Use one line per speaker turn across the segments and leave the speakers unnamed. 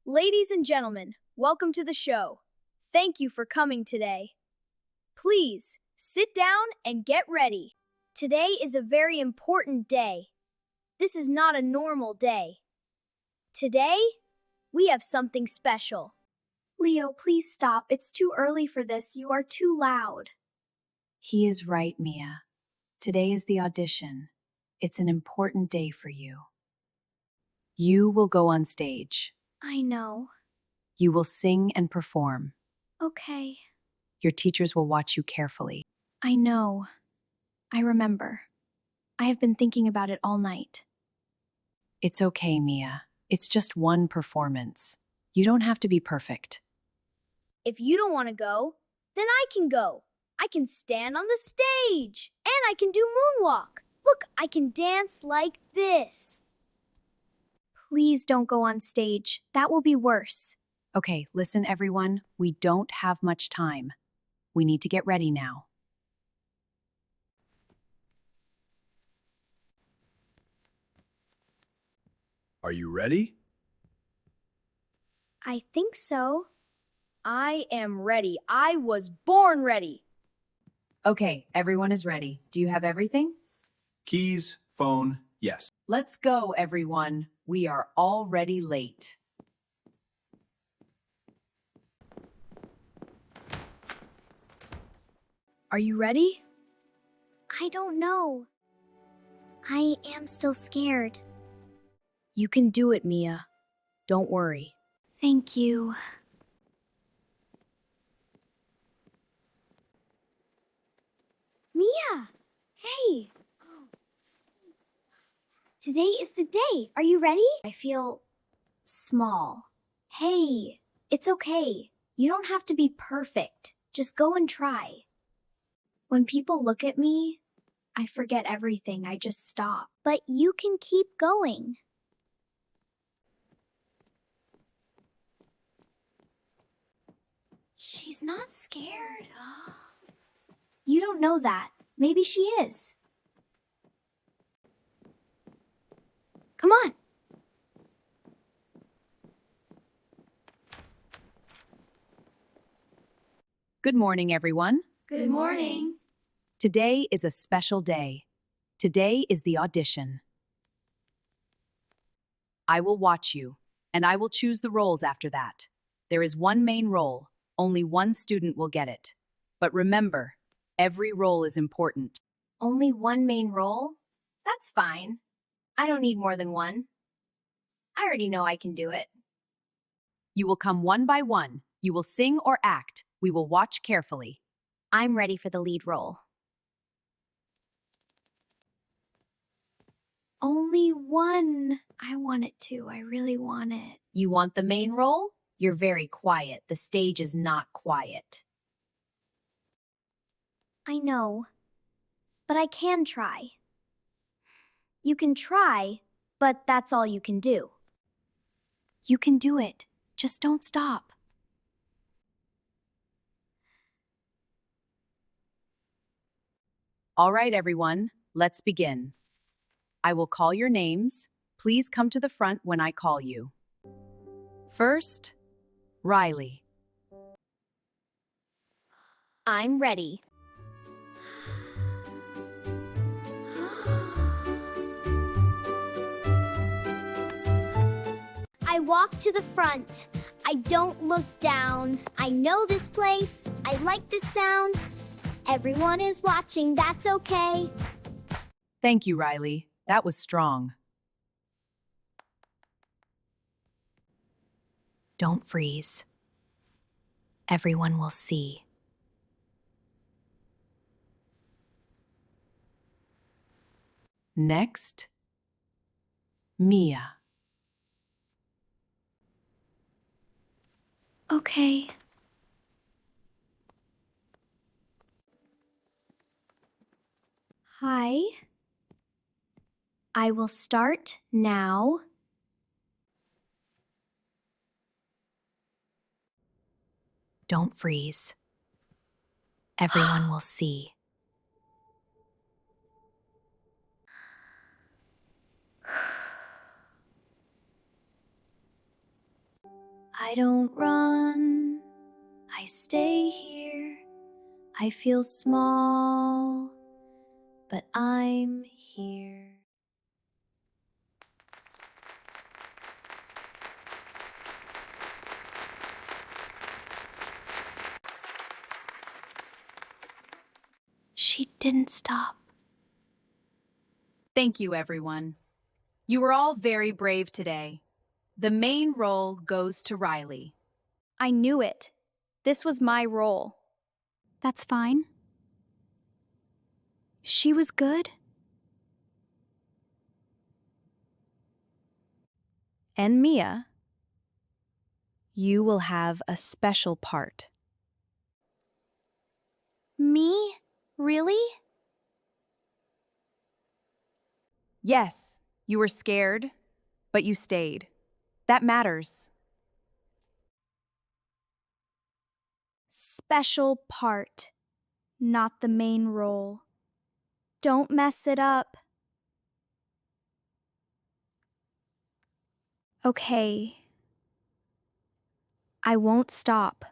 Ladies and gentlemen, welcome to the show. Thank you for coming today. Please sit down and get ready. Today is a very important day. This is not a normal day. Today, we have something special.
Leo, please stop. It's too early for this. You are too loud.
He is right, Mia. Today is the audition. It's an important day for you. You will go on stage.
I know.
You will sing and perform.
Okay.
Your teachers will watch you carefully.
I know. I remember. I have been thinking about it all night.
It's okay, Mia. It's just one performance. You don't have to be perfect.
If you don't want to go, then I can go. I can stand on the stage and I can do moonwalk. Look, I can dance like this.
Please don't go on stage. That will be worse.
Okay, listen, everyone. We don't have much time. We need to get ready now.
Are you ready?
I think so.
I am ready. I was born ready.
Okay, everyone is ready. Do you have everything?
Keys, phone, yes.
Let's go, everyone. We are already late.
Are you ready?
I don't know. I am still scared.
You can do it, Mia. Don't worry.
Thank you. Mia! Hey! Today is the day. Are you ready? I feel small. Hey, it's okay. You don't have to be perfect. Just go and try. When people look at me, I forget everything. I just stop. But you can keep going. She's not scared. You don't know that. Maybe she is. Come on.
Good morning, everyone.
Good morning.
Today is a special day. Today is the audition. I will watch you, and I will choose the roles after that. There is one main role. Only one student will get it. But remember, every role is important.
Only one main role? That's fine. I don't need more than one. I already know I can do it.
You will come one by one. You will sing or act. We will watch carefully.
I'm ready for the lead role. Only one. I want it too. I really want it.
You want the main role? You're very quiet. The stage is not quiet.
I know. But I can try. You can try, but that's all you can do. You can do it. Just don't stop.
All right, everyone, let's begin. I will call your names. Please come to the front when I call you. First, Riley.
I'm ready.
I walk to the front. I don't look down. I know this place. I like this sound. Everyone is watching, that's okay.
Thank you, Riley. That was strong.
Don't freeze. Everyone will see.
Next, Mia.
Okay. Hi. I will start now. Don't freeze. Everyone will see. I don't run, I stay here. I feel small, but I'm here. She didn't stop.
Thank you, everyone. You were all very brave today. The main role goes to Riley.
I knew it. This was my role.
That's fine. She was good.
And Mia, you will have a special part.
Me? Really?
Yes, you were scared, but you stayed. That matters.
Special part, not the main role. Don't mess it up. Okay. I won't stop.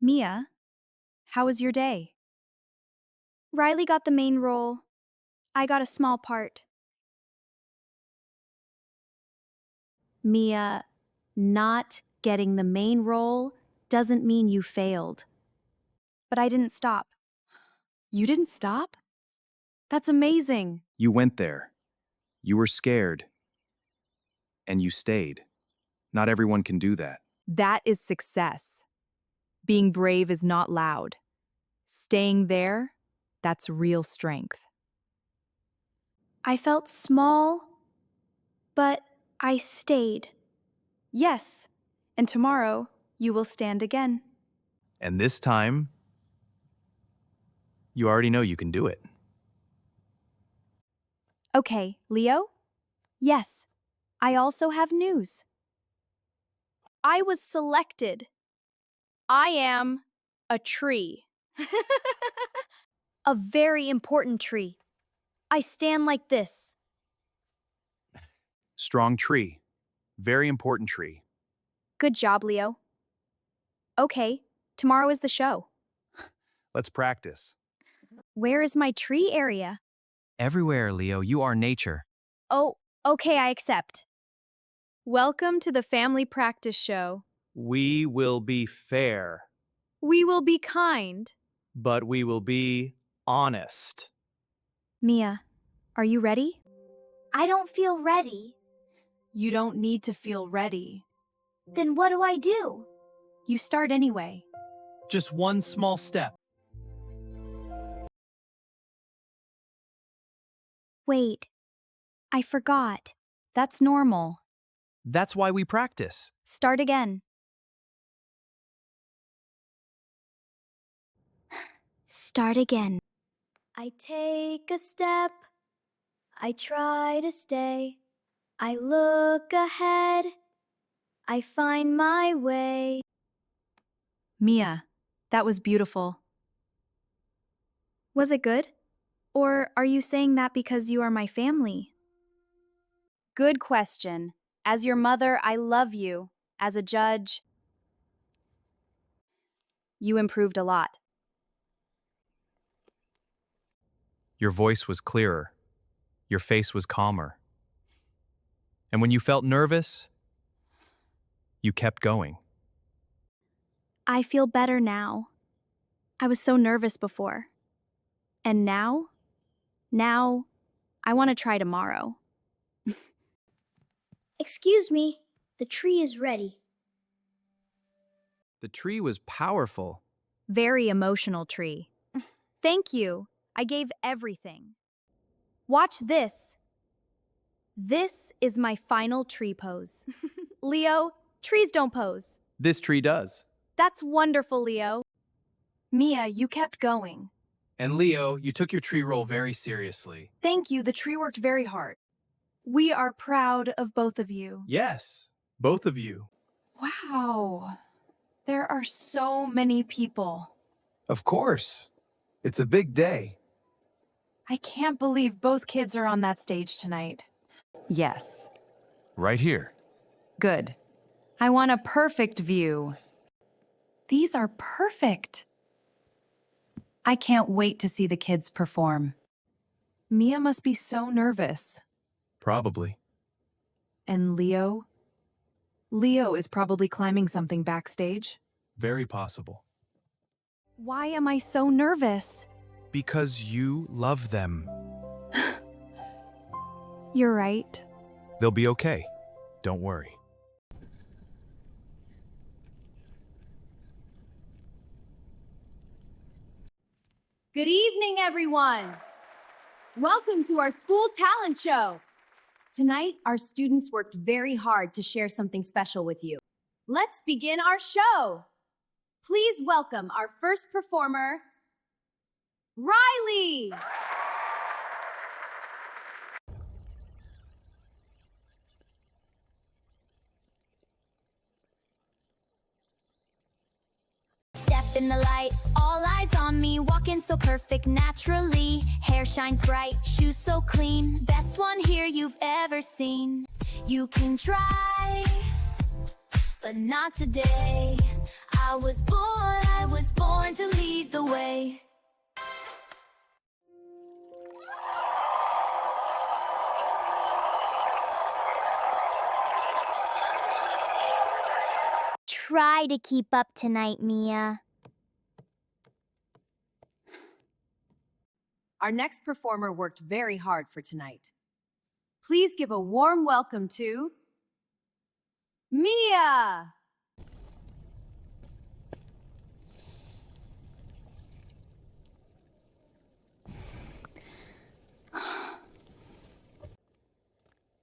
Mia, how was your day?
Riley got the main role. I got a small part.
Mia, not getting the main role doesn't mean you failed.
But I didn't stop.
You didn't stop? That's amazing.
You went there. You were scared. And you stayed. Not everyone can do that.
That is success. Being brave is not loud. Staying there, that's real strength.
I felt small, but I stayed.
Yes, and tomorrow you will stand again.
And this time, you already know you can do it.
Okay, Leo? Yes, I also have news.
I was selected. I am a tree. A very important tree. I stand like this.
Strong tree. Very important tree.
Good job, Leo. Okay, tomorrow is the show.
Let's practice.
Where is my tree area?
Everywhere, Leo, you are nature.
Oh, okay, I accept. Welcome to the family practice show.
We will be fair,
We will be kind.
but we will be honest.
Mia, are you ready?
I don't feel ready.
You don't need to feel ready.
Then what do I do?
You start anyway.
Just one small step.
Wait, I forgot.
That's normal.
That's why we practice.
Start again.
Start again.
I take a step. I try to stay. I look ahead. I find my way.
Mia, that was beautiful.
Was it good? Or are you saying that because you are my family? Good question. As your mother, I love you. As a judge, you improved a lot.
Your voice was clearer. Your face was calmer. And when you felt nervous, you kept going.
I feel better now. I was so nervous before. And now I want to try tomorrow.
Excuse me, the tree is ready.
The tree was powerful.
Very emotional tree. Thank you. I gave everything. Watch this. This is my final tree pose. Leo, trees don't pose.
This tree does.
That's wonderful, Leo.
Mia, you kept going.
And Leo, you took your tree role very seriously.
Thank you, the tree worked very hard. We are proud of both of you.
Yes, both of you.
Wow, there are so many people.
Of course. It's a big day.
I can't believe both kids are on that stage tonight. Yes.
Right here.
Good. I want a perfect view. These are perfect. I can't wait to see the kids perform. Mia must be so nervous.
Probably.
And Leo? Leo is probably climbing something backstage.
Very possible.
Why am I so nervous?
Because you love them.
You're right.
They'll be okay. Don't worry.
Good evening, everyone. Welcome to our school talent show. Tonight, our students worked very hard to share something special with you. Let's begin our show. Please welcome our first performer, Riley.
Step in the light, all eyes on me, walking so perfect naturally. Hair shines bright, shoes so clean, best one here you've ever seen. You can try, but not today. I was born to lead the way. Try to keep up tonight, Mia.
Our next performer worked very hard for tonight. Please give a warm welcome to Mia!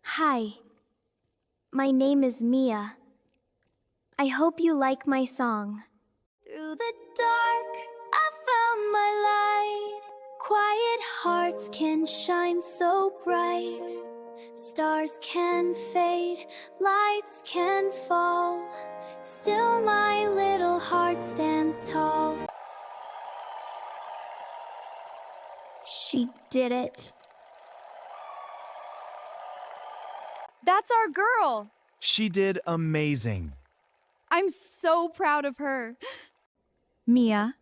Hi, my name is Mia. I hope you like my song. Through the dark, I found my light. Quiet hearts can shine so bright. Stars can fade, lights can fall. Still my little heart stands tall. She did it.
That's our girl.
She did amazing.
I'm so proud of her.
Mia,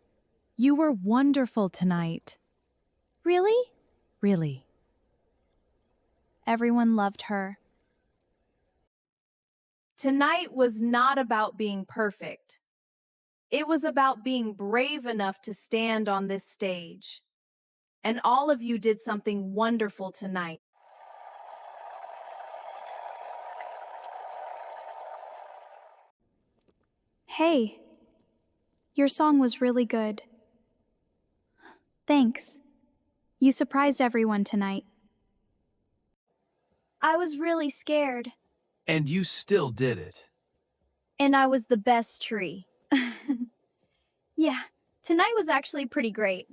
you were wonderful tonight.
Really?
Really.
Everyone loved her.
Tonight was not about being perfect. It was about being brave enough to stand on this stage. And all of you did something wonderful tonight.
Hey, your song was really good. Thanks. You surprised everyone tonight. I was really scared.
And you still did it.
And I was the best tree. Yeah, tonight was actually pretty great.